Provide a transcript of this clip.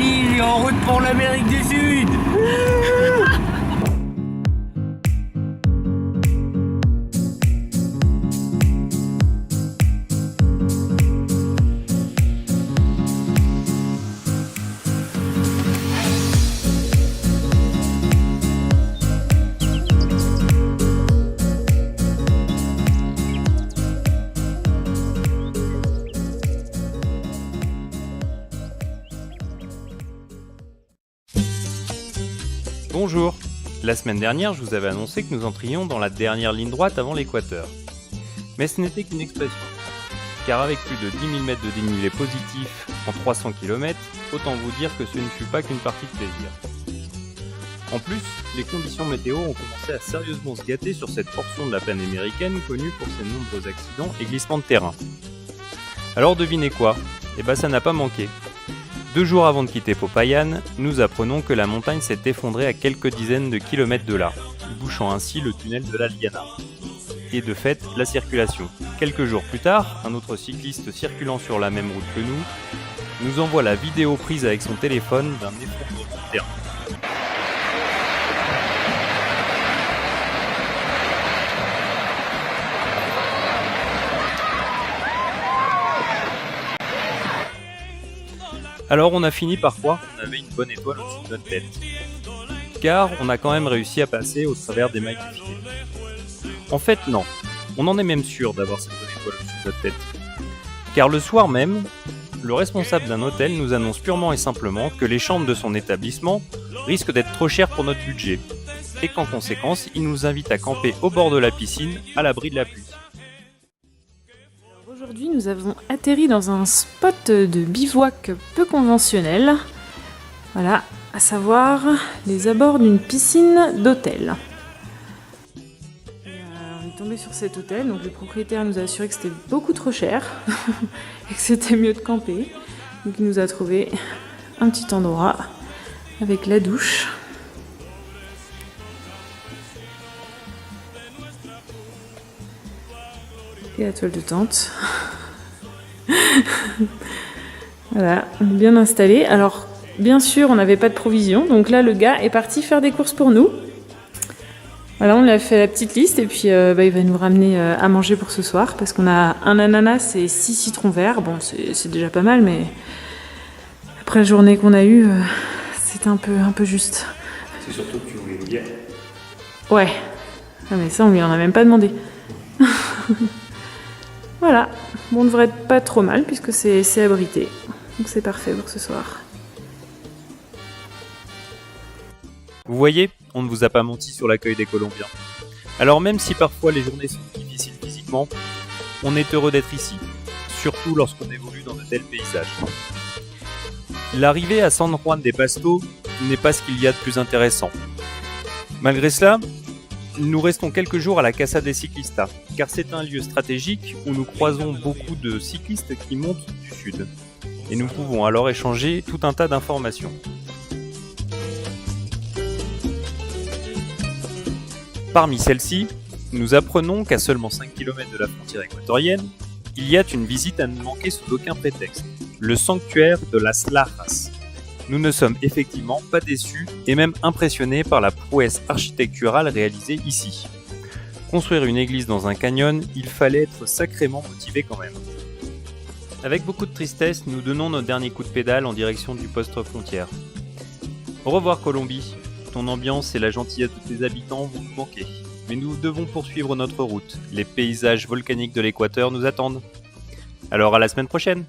Brésil et en route pour l'Amérique du Sud. Bonjour. La semaine dernière, je vous avais annoncé que nous entrions dans la dernière ligne droite avant l'équateur. Mais ce n'était qu'une expression. Car avec plus de 10 000 mètres de dénivelé positif en 300 km, autant vous dire que ce ne fut pas qu'une partie de plaisir. En plus, les conditions météo ont commencé à sérieusement se gâter sur cette portion de la plaine américaine connue pour ses nombreux accidents et glissements de terrain. Alors devinez quoi ? Eh ben ça n'a pas manqué. 2 jours avant de quitter Popayan, nous apprenons que la montagne s'est effondrée à quelques dizaines de kilomètres de là, bouchant ainsi le tunnel de la Liana. Et de fait, la circulation. Quelques jours plus tard, un autre cycliste circulant sur la même route que nous envoie la vidéo prise avec son téléphone d'un effondrement de terrain. Alors on a fini par croire qu'on avait une bonne étoile au-dessus de notre tête. Car on a quand même réussi à passer au travers des mailles du filet. En fait non, on en est même sûr d'avoir cette bonne étoile au-dessus de notre tête. Car le soir même, le responsable d'un hôtel nous annonce purement et simplement que les chambres de son établissement risquent d'être trop chères pour notre budget. Et qu'en conséquence, il nous invite à camper au bord de la piscine, à l'abri de la pluie. Aujourd'hui, nous avons atterri dans un spot de bivouac peu conventionnel. Voilà, à savoir les abords d'une piscine d'hôtel. On est tombé sur cet hôtel, donc le propriétaire nous a assuré que c'était beaucoup trop cher et que c'était mieux de camper. Donc il nous a trouvé un petit endroit avec la douche. Et la toile de tente. Voilà, on est bien installé. Alors, bien sûr, on n'avait pas de provisions, donc là, le gars est parti faire des courses pour nous. Voilà, on lui a fait la petite liste et puis il va nous ramener à manger pour ce soir parce qu'on a un ananas et 6 citrons verts. Bon, c'est déjà pas mal, mais après la journée qu'on a eue, c'était un peu juste. C'est surtout que tu voulais une bière. Ouais, ah, mais ça, on lui en a même pas demandé. Voilà, bon, on ne devrait être pas trop mal puisque c'est abrité. Donc c'est parfait pour ce soir. Vous voyez, on ne vous a pas menti sur l'accueil des Colombiens. Alors même si parfois les journées sont difficiles physiquement, on est heureux d'être ici, surtout lorsqu'on évolue dans de tels paysages. L'arrivée à San Juan de Pasto n'est pas ce qu'il y a de plus intéressant. Malgré cela, nous restons quelques jours à la Casa de Ciclistas, car c'est un lieu stratégique où nous croisons beaucoup de cyclistes qui montent du sud. Et nous pouvons alors échanger tout un tas d'informations. Parmi celles-ci, nous apprenons qu'à seulement 5 km de la frontière équatorienne, il y a une visite à ne manquer sous aucun prétexte, le sanctuaire de Las Lajas. Nous ne sommes effectivement pas déçus et même impressionnés par la prouesse architecturale réalisée ici. Construire une église dans un canyon, il fallait être sacrément motivé quand même. Avec beaucoup de tristesse, nous donnons notre dernier coup de pédale en direction du poste frontière. Au revoir Colombie, ton ambiance et la gentillesse de tes habitants vont nous manquer. Mais nous devons poursuivre notre route, les paysages volcaniques de l'équateur nous attendent. Alors à la semaine prochaine!